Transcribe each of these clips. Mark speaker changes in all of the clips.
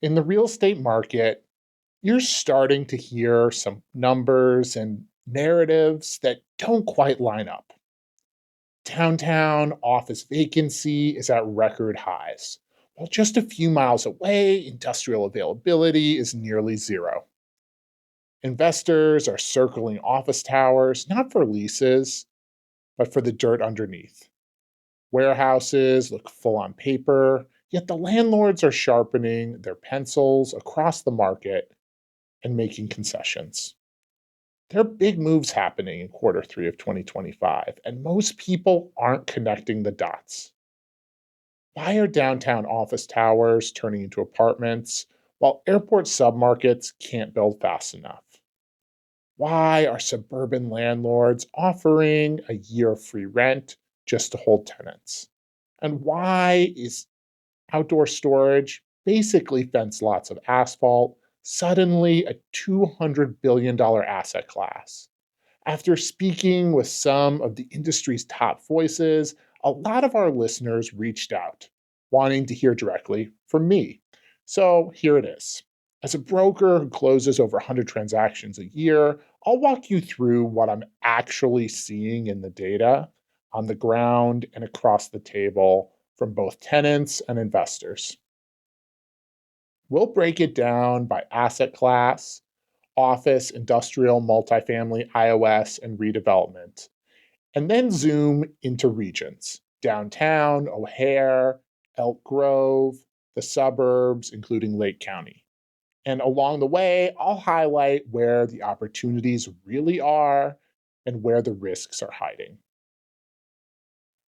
Speaker 1: In the real estate market, you're starting to hear some numbers and narratives that don't quite line up. Downtown office vacancy is at record highs, while just a few miles away, industrial availability is nearly zero. Investors are circling office towers not for leases, but for the dirt underneath. Warehouses look full on paper, yet the landlords are sharpening their pencils across the market and making concessions. There are big moves happening in quarter three of 2025, and most people aren't connecting the dots. Why are downtown office towers turning into apartments while airport submarkets can't build fast enough? Why are suburban landlords offering a year of free rent just to hold tenants? And why is outdoor storage, basically fenced lots of asphalt, suddenly a $200 billion asset class? After speaking with some of the industry's top voices, a lot of our listeners reached out, wanting to hear directly from me. So here it is. As a broker who closes over 100 transactions a year, I'll walk you through what I'm actually seeing in the data on the ground and across the table from both tenants and investors. We'll break it down by asset class, office, industrial, multifamily, IOS, and redevelopment, and then zoom into regions: downtown, O'Hare, Elk Grove, the suburbs, including Lake County. And along the way, I'll highlight where the opportunities really are and where the risks are hiding.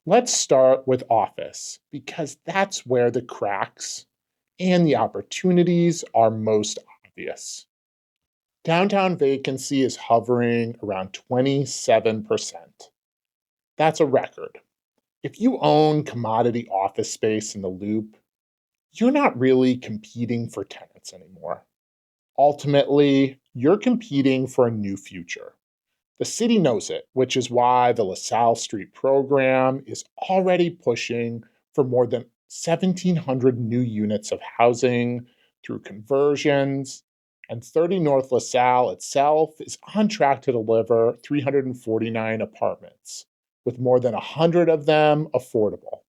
Speaker 1: Let's start with office, because that's where the cracks and the opportunities are most obvious. Downtown vacancy is hovering around 27%. That's a record. If you own commodity office space in the loop, you're not really competing for tenants anymore. Ultimately, you're competing for a new future. The city knows it, which is why the LaSalle Street program is already pushing for more than 1,700 new units of housing through conversions, and 30 North LaSalle itself is on track to deliver 349 apartments, with more than 100 of them affordable.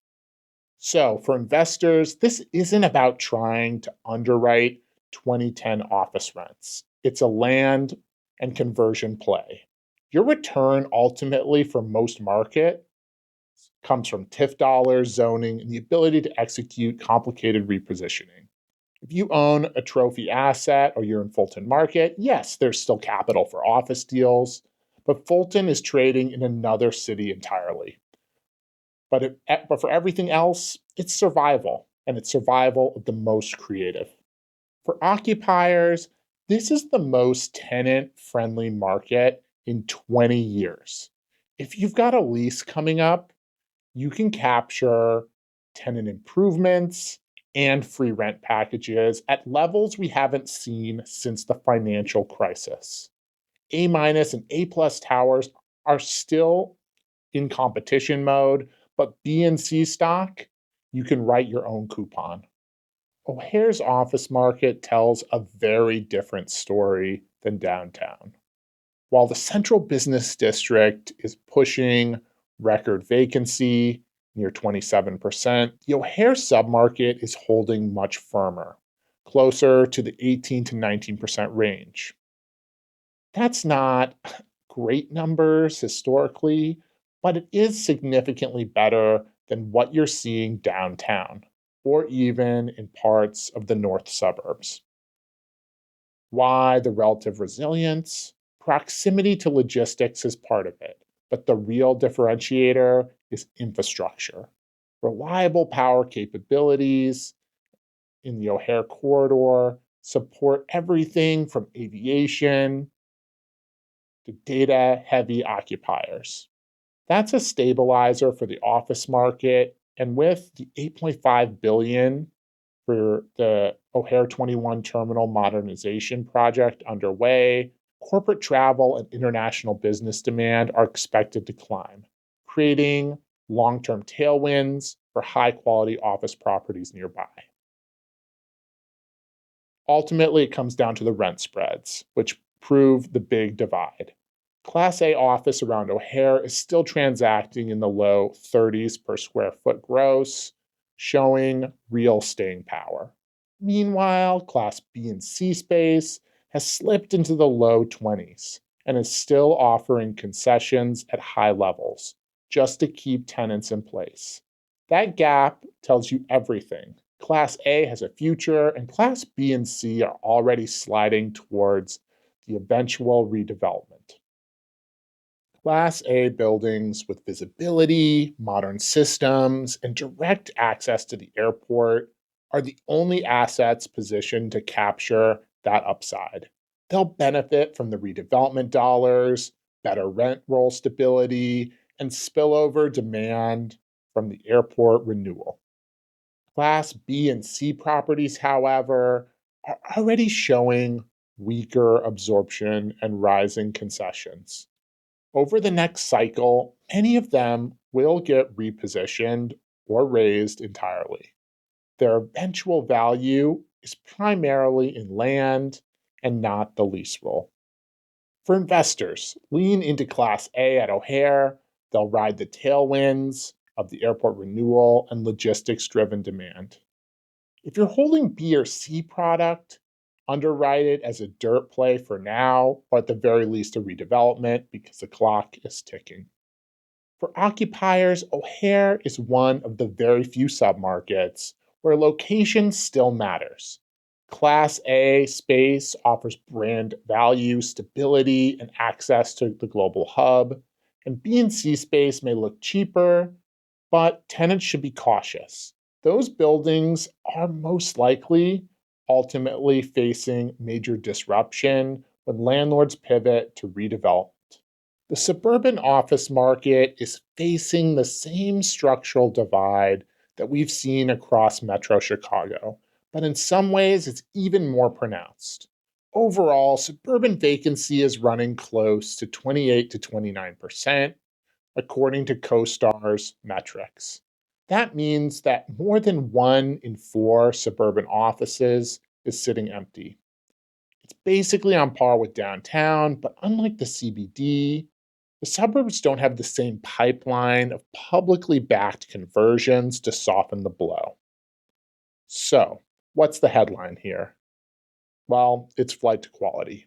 Speaker 1: So, for investors, this isn't about trying to underwrite 2010 office rents. It's a land and conversion play. Your return ultimately for most market comes from TIF dollars, zoning, and the ability to execute complicated repositioning. If you own a trophy asset or you're in Fulton Market, yes, there's still capital for office deals, but Fulton is trading in another city entirely. But for everything else, it's survival, and it's survival of the most creative. For occupiers, this is the most tenant-friendly market in 20 years. If you've got a lease coming up, you can capture tenant improvements and free rent packages at levels we haven't seen since the financial crisis. A minus and A plus towers are still in competition mode, but B and C stock, you can write your own coupon. O'Hare's office market tells a very different story than downtown. While the central business district is pushing record vacancy near 27%, the O'Hare submarket is holding much firmer, closer to the 18 to 19% range. That's not great numbers historically, but it is significantly better than what you're seeing downtown or even in parts of the north suburbs. Why the relative resilience? Proximity to logistics is part of it, but the real differentiator is infrastructure. Reliable power capabilities in the O'Hare corridor support everything from aviation to data heavy occupiers. That's a stabilizer for the office market. And with the $8.5 billion for the O'Hare 21 terminal modernization project underway, corporate travel and international business demand are expected to climb, creating long-term tailwinds for high-quality office properties nearby. Ultimately, it comes down to the rent spreads, which prove the big divide. Class A office around O'Hare is still transacting in the low 30s per square foot gross, showing real staying power. Meanwhile, Class B and C space has slipped into the low 20s and is still offering concessions at high levels just to keep tenants in place. That gap tells you everything. Class A has a future, and Class B and C are already sliding towards the eventual redevelopment. Class A buildings with visibility, modern systems, and direct access to the airport are the only assets positioned to capture that upside. They'll benefit from the redevelopment dollars, better rent roll stability, and spillover demand from the airport renewal. Class B and C properties, however, are already showing weaker absorption and rising concessions. Over the next cycle, many of them will get repositioned or raised entirely. Their eventual value is primarily in land and not the lease roll. For investors, lean into Class A at O'Hare. They'll ride the tailwinds of the airport renewal and logistics driven demand. If you're holding B or C product, underwrite it as a dirt play for now, or at the very least a redevelopment because the clock is ticking. For occupiers, O'Hare is one of the very few submarkets where location still matters. Class A space offers brand value, stability, and access to the global hub, and B and C space may look cheaper, but tenants should be cautious. Those buildings are most likely ultimately facing major disruption when landlords pivot to redevelopment. The suburban office market is facing the same structural divide that we've seen across Metro Chicago, but in some ways it's even more pronounced. Overall, suburban vacancy is running close to 28 to 29%, according to CoStar's metrics. That means that more than 1 in 4 suburban offices is sitting empty. It's basically on par with downtown, but unlike the CBD, the suburbs don't have the same pipeline of publicly backed conversions to soften the blow. So, what's the headline here? Well, it's flight to quality.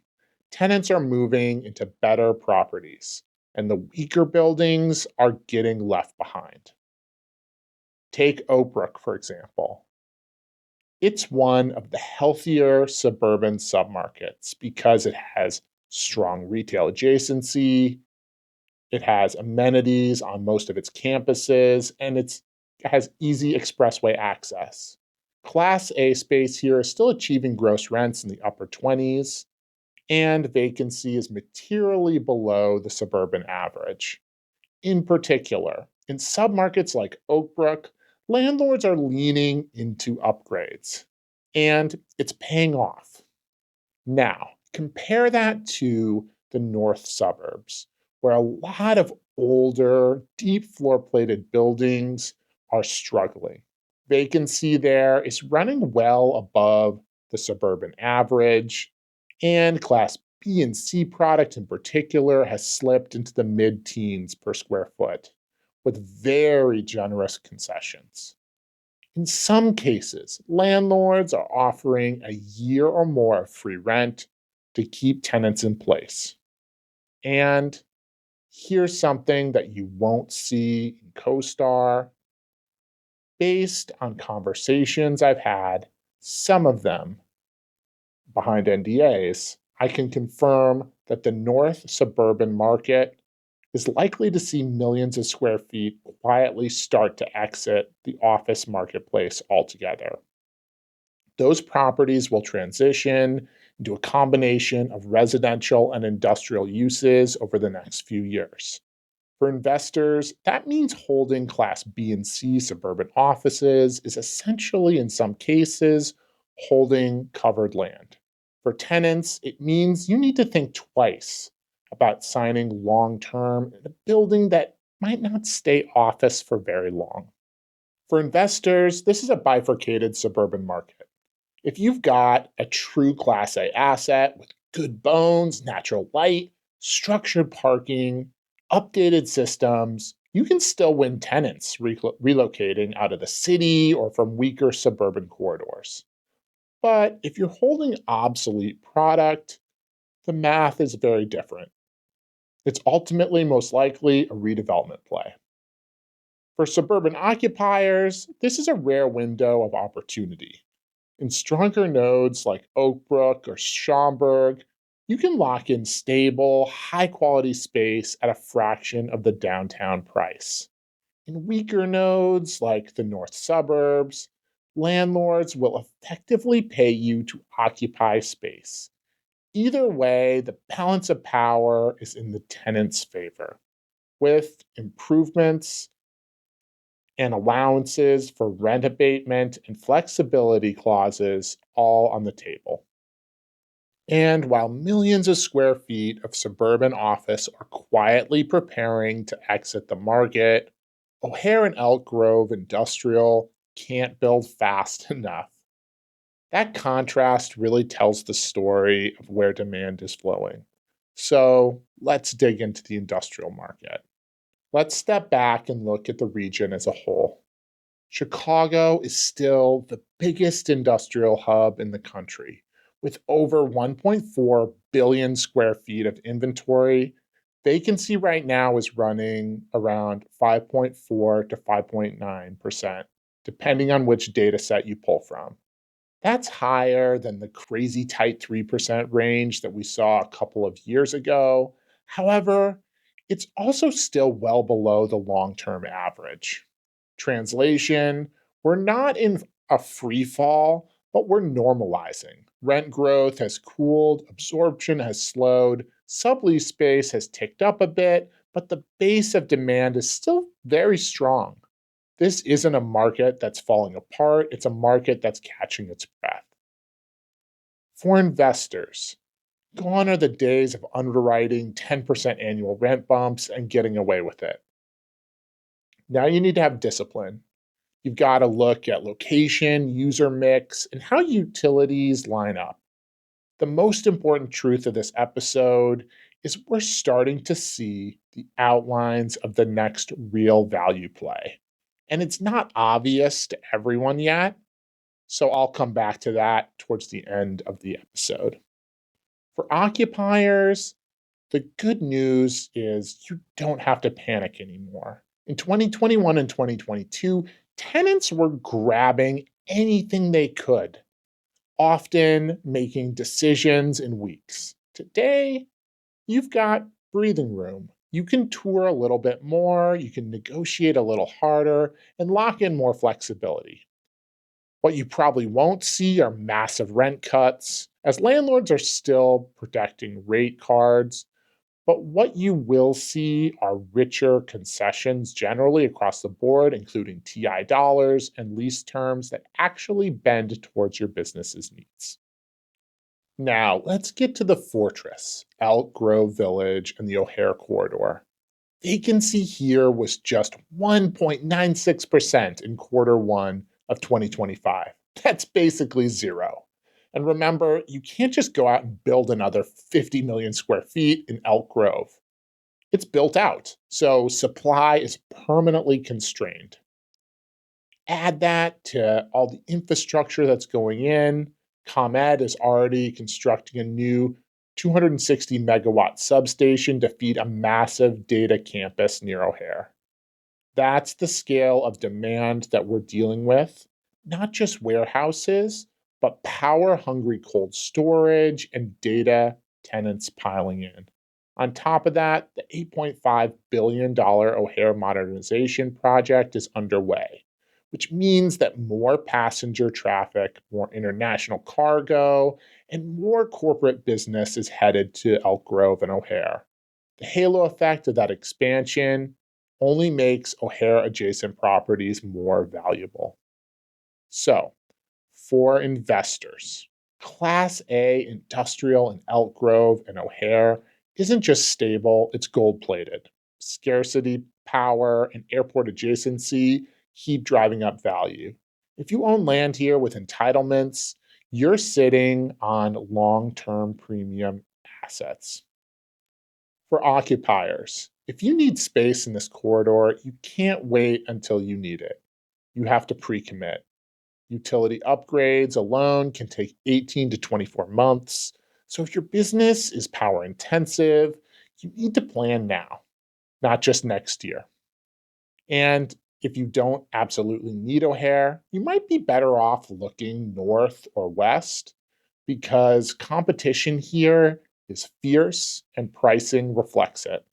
Speaker 1: Tenants are moving into better properties, and the weaker buildings are getting left behind. Take Oak Brook, for example. It's one of the healthier suburban submarkets because it has strong retail adjacency, it has amenities on most of its campuses, and it has easy expressway access. Class A space here is still achieving gross rents in the upper 20s, and vacancy is materially below the suburban average. In particular, in submarkets like Oak Brook, landlords are leaning into upgrades, and it's paying off. Now, compare that to the north suburbs, where a lot of older, deep floor plated buildings are struggling. Vacancy there is running well above the suburban average, and Class B and C product in particular has slipped into the mid teens per square foot, with very generous concessions. In some cases, landlords are offering a year or more of free rent to keep tenants in place. And here's something that you won't see in CoStar. Based on conversations I've had, some of them behind NDAs, I can confirm that the north suburban market is likely to see millions of square feet quietly start to exit the office marketplace altogether. Those properties will transition into a combination of residential and industrial uses over the next few years. For investors, that means holding Class B and C suburban offices is essentially, in some cases, holding covered land. For tenants, it means you need to think twice about signing long term in a building that might not stay office for very long. For investors, this is a bifurcated suburban market. If you've got a true Class A asset with good bones, natural light, structured parking, updated systems, you can still win tenants relocating out of the city or from weaker suburban corridors. But if you're holding obsolete product, the math is very different. It's ultimately most likely a redevelopment play. For suburban occupiers, this is a rare window of opportunity. In stronger nodes like Oak Brook or Schaumburg, you can lock in stable, high quality space at a fraction of the downtown price. In weaker nodes like the north suburbs, landlords will effectively pay you to occupy space. Either way, the balance of power is in the tenant's favor, with improvements and allowances for rent abatement and flexibility clauses all on the table. And while millions of square feet of suburban office are quietly preparing to exit the market, O'Hare and Elk Grove Industrial can't build fast enough. That contrast really tells the story of where demand is flowing. So let's dig into the industrial market. Let's step back and look at the region as a whole. Chicago is still the biggest industrial hub in the country, with over 1.4 billion square feet of inventory. Vacancy right now is running around 5.4 to 5.9%, depending on which data set you pull from. That's higher than the crazy tight 3% range that we saw a couple of years ago. However, it's also still well below the long term average. Translation, we're not in a free fall, but we're normalizing. Rent growth has cooled, absorption has slowed, sublease space has ticked up a bit, but the base of demand is still very strong. This isn't a market that's falling apart, it's a market that's catching its breath. For investors, gone are the days of underwriting 10% annual rent bumps and getting away with it. Now you need to have discipline. You've got to look at location, user mix, and how utilities line up. The most important truth of this episode is we're starting to see the outlines of the next real value play. And it's not obvious to everyone yet, so I'll come back to that towards the end of the episode. For occupiers, the good news is you don't have to panic anymore. In 2021 and 2022, tenants were grabbing anything they could, often making decisions in weeks. Today, you've got breathing room. You can tour a little bit more, you can negotiate a little harder, and lock in more flexibility. What you probably won't see are massive rent cuts, as landlords are still protecting rate cards. But what you will see are richer concessions generally across the board, including TI dollars and lease terms that actually bend towards your business's needs. Now, let's get to the fortress, Elk Grove Village and the O'Hare corridor. Vacancy here was just 1.96% in quarter one of 2025. That's basically zero. And remember, you can't just go out and build another 50 million square feet in Elk Grove. It's built out, so supply is permanently constrained. Add that to all the infrastructure that's going in. ComEd is already constructing a new 260 megawatt substation to feed a massive data campus near O'Hare. That's the scale of demand that we're dealing with, not just warehouses, but power hungry cold storage and data tenants piling in. On top of that, the $8.5 billion O'Hare modernization project is underway, which means that more passenger traffic, more international cargo, and more corporate business is headed to Elk Grove and O'Hare. The halo effect of that expansion only makes O'Hare adjacent properties more valuable. So, for investors, Class A industrial in Elk Grove and O'Hare isn't just stable, it's gold plated. Scarcity, power, and airport adjacency keep driving up value. If you own land here with entitlements, You're sitting on long-term premium assets. For occupiers, if you need space in this corridor, you can't wait until you need it. You have to pre-commit. Utility upgrades alone can take 18 to 24 months. So if your business is power intensive, you need to plan now, not just next year. And if you don't absolutely need O'Hare, you might be better off looking north or west because competition here is fierce and pricing reflects it.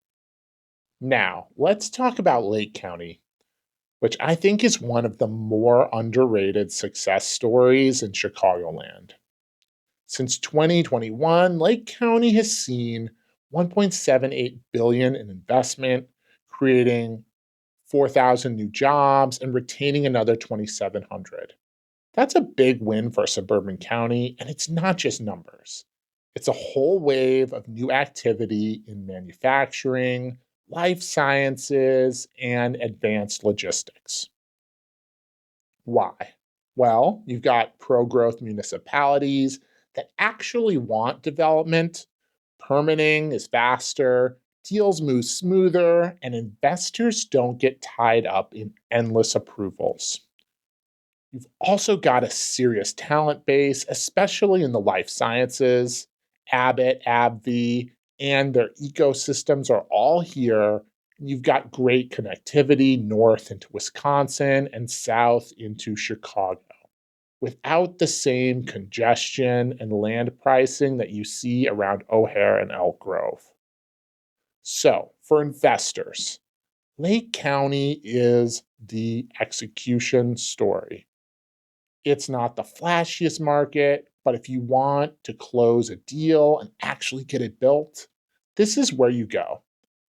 Speaker 1: Now, let's talk about Lake County, which I think is one of the more underrated success stories in Chicagoland. Since 2021, Lake County has seen 1.78 billion in investment, creating 4,000 new jobs and retaining another 2,700. That's a big win for Suburban County, and it's not just numbers. It's a whole wave of new activity in manufacturing, life sciences, and advanced logistics. Why? Well, you've got pro growth municipalities that actually want development, permitting is faster, deals move smoother, and investors don't get tied up in endless approvals. You've also got a serious talent base, especially in the life sciences. Abbott, AbbVie, and their ecosystems are all here. You've got great connectivity north into Wisconsin and south into Chicago without the same congestion and land pricing that you see around O'Hare and Elk Grove. So, for investors, Lake County is the execution story. It's not the flashiest market, but if you want to close a deal and actually get it built, this is where you go.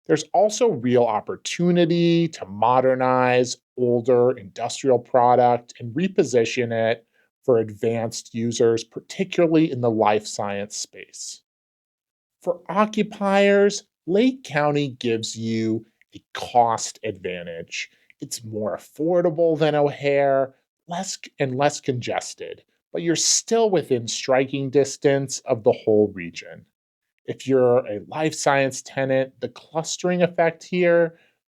Speaker 1: There's also real opportunity to modernize older industrial product and reposition it for advanced users, particularly in the life science space. For occupiers, Lake County gives you a cost advantage. It's more affordable than O'Hare, less congested, but you're still within striking distance of the whole region. If you're a life science tenant, the clustering effect here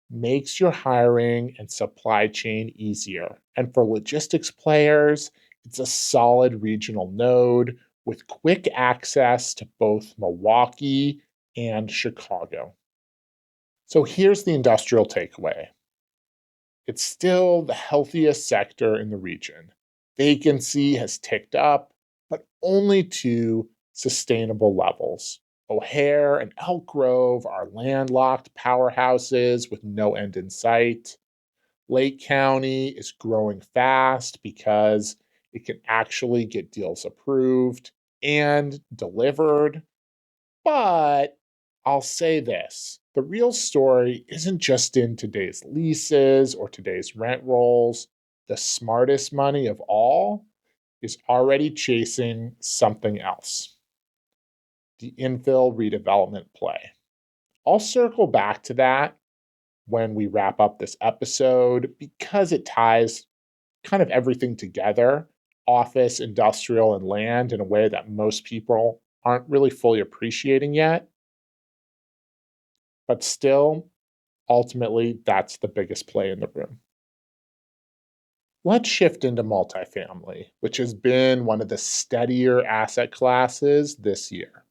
Speaker 1: makes your hiring and supply chain easier. And for logistics players, it's a solid regional node with quick access to both Milwaukee and Chicago. So here's the industrial takeaway. It's still the healthiest sector in the region. Vacancy has ticked up, but only to sustainable levels. O'Hare and Elk Grove are landlocked powerhouses with no end in sight. Lake County is growing fast because it can actually get deals approved and delivered. But I'll say this, the real story isn't just in today's leases or today's rent rolls. The smartest money of all is already chasing something else, the infill redevelopment play. I'll circle back to that when we wrap up this episode because it ties kind of everything together, office, industrial, and land in a way that most people aren't really fully appreciating yet. But still, ultimately, that's the biggest play in the room. Let's shift into multifamily, which has been one of the steadier asset classes this year.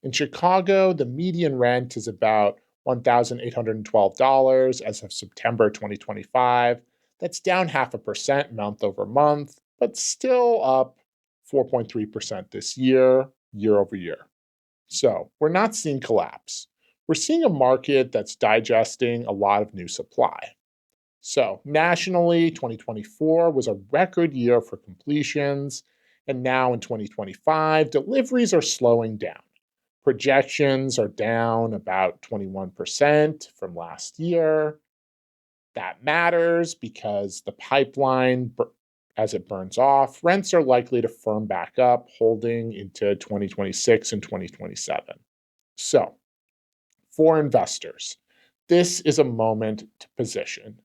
Speaker 1: In Chicago, the median rent is about $1,812 as of September 2025. That's down 0.5% month over month, but still up 4.3% this year, year over year. So we're not seeing collapse. We're seeing a market that's digesting a lot of new supply. So nationally, 2024 was a record year for completions, and now in 2025, deliveries are slowing down. Projections are down about 21% from last year. That matters because the pipeline, as it burns off, rents are likely to firm back up, holding into 2026 and 2027. So, for investors, this is a moment to position.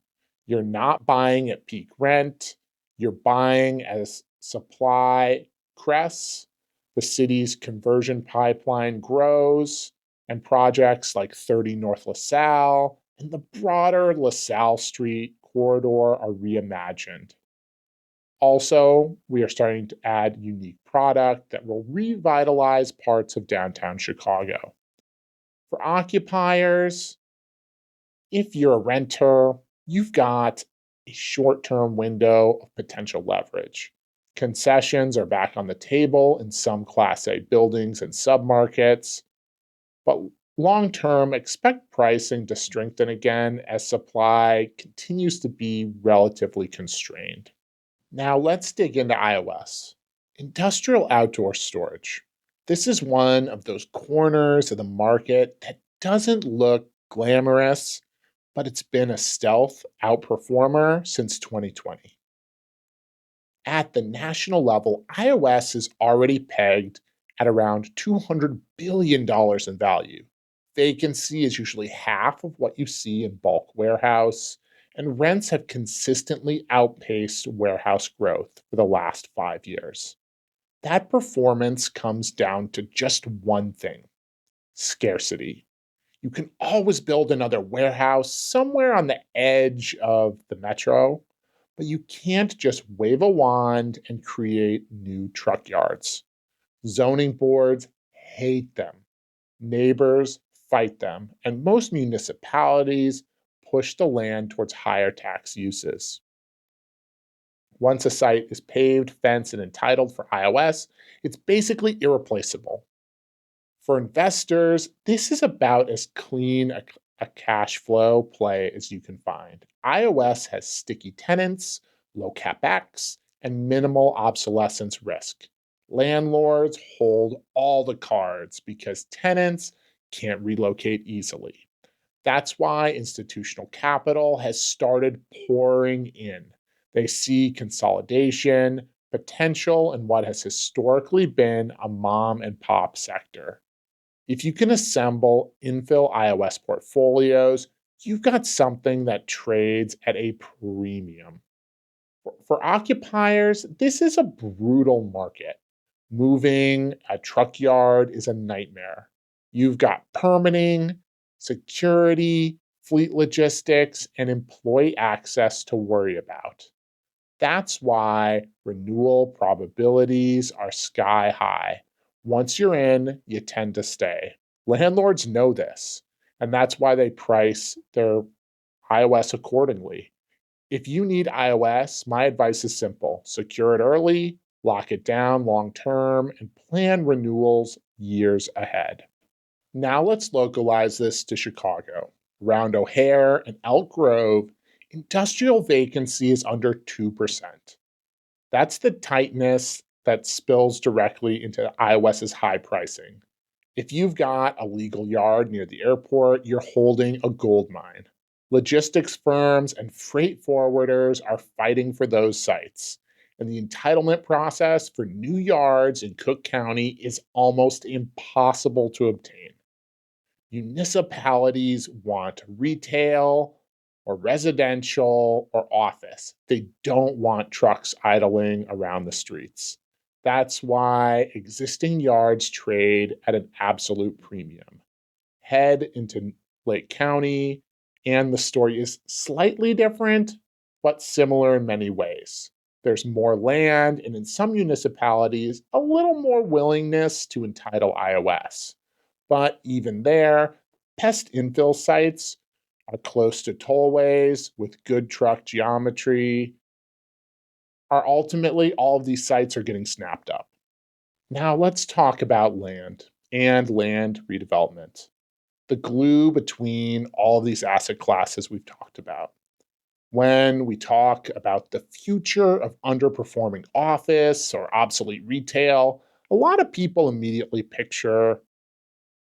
Speaker 1: You're not buying at peak rent, you're buying as supply crests, the city's conversion pipeline grows, and projects like 30 North LaSalle and the broader LaSalle Street corridor are reimagined. Also, we are starting to add unique product that will revitalize parts of downtown Chicago. For occupiers, if you're a renter, you've got a short term window of potential leverage. Concessions are back on the table in some Class A buildings and submarkets, but long term, expect pricing to strengthen again as supply continues to be relatively constrained. Now let's dig into iOS. Industrial outdoor storage. This is one of those corners of the market that doesn't look glamorous, but it's been a stealth outperformer since 2020. At the national level, iOS is already pegged at around $200 billion in value. Vacancy is usually half of what you see in bulk warehouse, and rents have consistently outpaced warehouse growth for the last 5 years. That performance comes down to just one thing: scarcity. You can always build another warehouse somewhere on the edge of the metro, but you can't just wave a wand and create new truck yards. Zoning boards hate them. Neighbors fight them, and most municipalities push the land towards higher tax uses. Once a site is paved, fenced, and entitled for iOS, it's basically irreplaceable. For investors, this is about as clean a cash flow play as you can find. iOS has sticky tenants, low capex, and minimal obsolescence risk. Landlords hold all the cards because tenants can't relocate easily. That's why institutional capital has started pouring in. They see consolidation, potential in what has historically been a mom and pop sector. If you can assemble infill iOS portfolios, you've got something that trades at a premium. For occupiers, this is a brutal market. Moving a truck yard is a nightmare. You've got permitting, security, fleet logistics, and employee access to worry about. That's why renewal probabilities are sky high. Once you're in, you tend to stay. Landlords know this, and that's why they price their iOS accordingly. If you need iOS, my advice is simple: secure it early, lock it down long term, and plan renewals years ahead. Now let's localize this to Chicago. Around O'Hare and Elk Grove, industrial vacancy is under 2%. That's the tightness that spills directly into iOS's high pricing. If you've got a legal yard near the airport, you're holding a gold mine. Logistics firms and freight forwarders are fighting for those sites, and the entitlement process for new yards in Cook County is almost impossible to obtain. Municipalities want retail or residential or office. They don't want trucks idling around the streets. That's why existing yards trade at an absolute premium. Head into Lake County, and the story is slightly different, but similar in many ways. There's more land, and in some municipalities, a little more willingness to entitle iOS. But even there, pest infill sites are close to tollways with good truck geometry. Are ultimately, all of these sites are getting snapped up. Now let's talk about land and land redevelopment, the glue between all of these asset classes we've talked about. When we talk about the future of underperforming office or obsolete retail, a lot of people immediately picture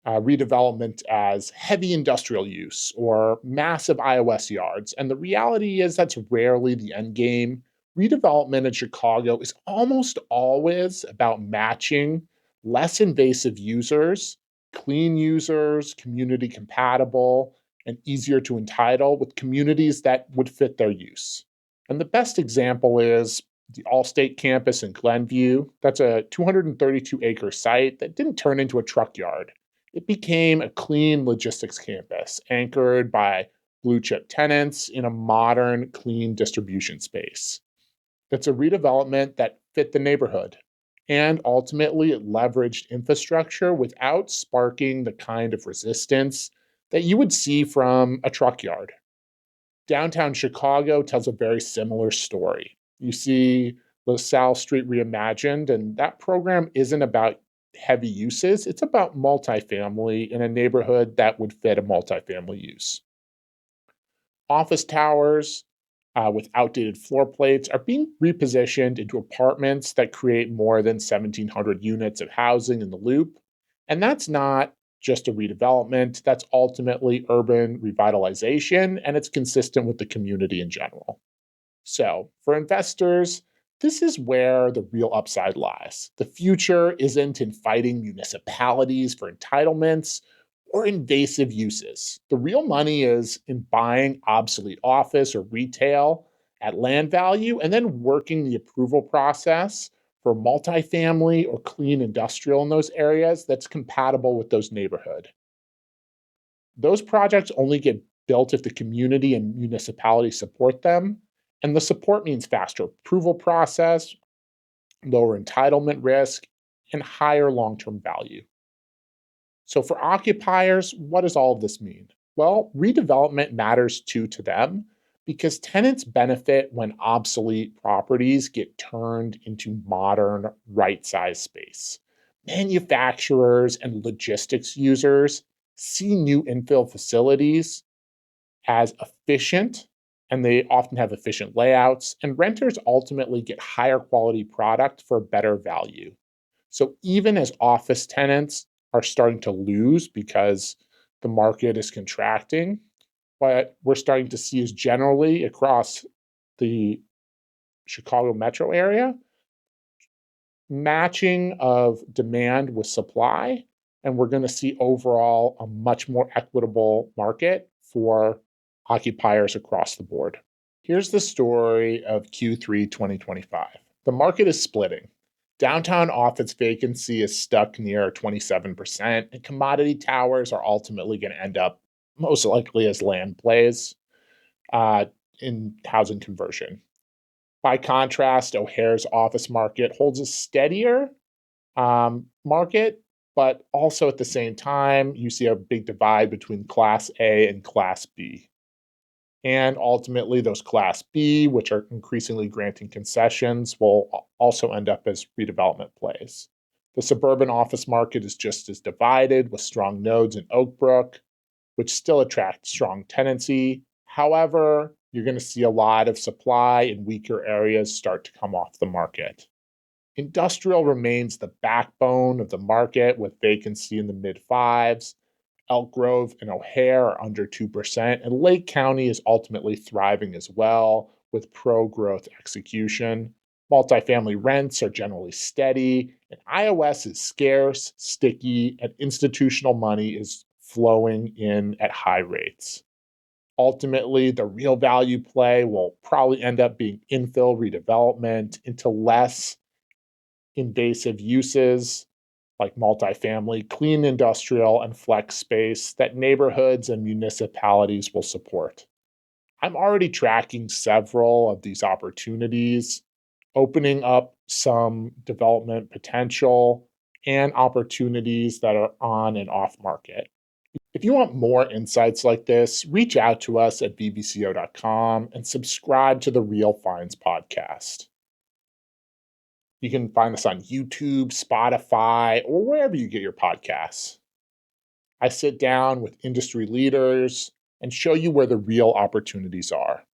Speaker 1: redevelopment as heavy industrial use or massive iOS yards. And the reality is that's rarely the end game. Redevelopment in Chicago is almost always about matching less invasive users, clean users, community compatible, and easier to entitle with communities that would fit their use. And the best example is The Allstate campus in Glenview, that's a 232-acre site that didn't turn into a truck yard. It became a clean logistics campus anchored by blue chip tenants in a modern, clean distribution space. It's a redevelopment that fit the neighborhood. And ultimately, it leveraged infrastructure without sparking the kind of resistance that you would see from a truck yard. Downtown Chicago tells a very similar story. You see LaSalle Street reimagined, and that program isn't about heavy uses, it's about multifamily in a neighborhood that would fit a multifamily use. Office towers with outdated floor plates are being repositioned into apartments that create more than 1,700 units of housing in the loop. And that's not just a redevelopment, that's ultimately urban revitalization, and it's consistent with the community in general. So, for investors, this is where the real upside lies. The future isn't in fighting municipalities for entitlements or invasive uses. The real money is in buying obsolete office or retail at land value and then working the approval process for multifamily or clean industrial in those areas that's compatible with those neighborhood. Those projects only get built if the community and municipality support them. And the support means faster approval process, lower entitlement risk, and higher long-term value. So for occupiers, what does all of this mean? Well, redevelopment matters too to them because tenants benefit when obsolete properties get turned into modern, right-sized space. Manufacturers and logistics users see new infill facilities as efficient, and they often have efficient layouts, and renters ultimately get higher quality product for better value. So even as office tenants are starting to lose because the market is contracting, what we're starting to see is generally across the Chicago metro area, matching of demand with supply, and we're going to see overall a much more equitable market for occupiers across the board. Here's the story of Q3 2025. The market is splitting. Downtown office vacancy is stuck near 27%, and commodity towers are ultimately going to end up most likely as land plays in housing conversion. By contrast, O'Hare's office market holds a steadier market, but also at the same time, you see a big divide between Class A and Class B. And ultimately, those Class B, which are increasingly granting concessions, will also end up as redevelopment plays. The suburban office market is just as divided, with strong nodes in Oak Brook, which still attract strong tenancy. However, you're going to see a lot of supply in weaker areas start to come off the market. Industrial remains the backbone of the market with vacancy in the mid fives. Elk Grove and O'Hare are under 2%, and Lake County is ultimately thriving as well with pro-growth execution. Multifamily rents are generally steady, and iOS is scarce, sticky, and institutional money is flowing in at high rates. Ultimately, the real value play will probably end up being infill redevelopment into less invasive uses like multifamily, clean industrial, and flex space that neighborhoods and municipalities will support. I'm already tracking several of these opportunities, opening up some development potential and opportunities that are on and off market. If you want more insights like this, reach out to us at vvco.com and subscribe to the Real Finds podcast. You can find us on YouTube, Spotify, or wherever you get your podcasts. I sit down with industry leaders and show you where the real opportunities are.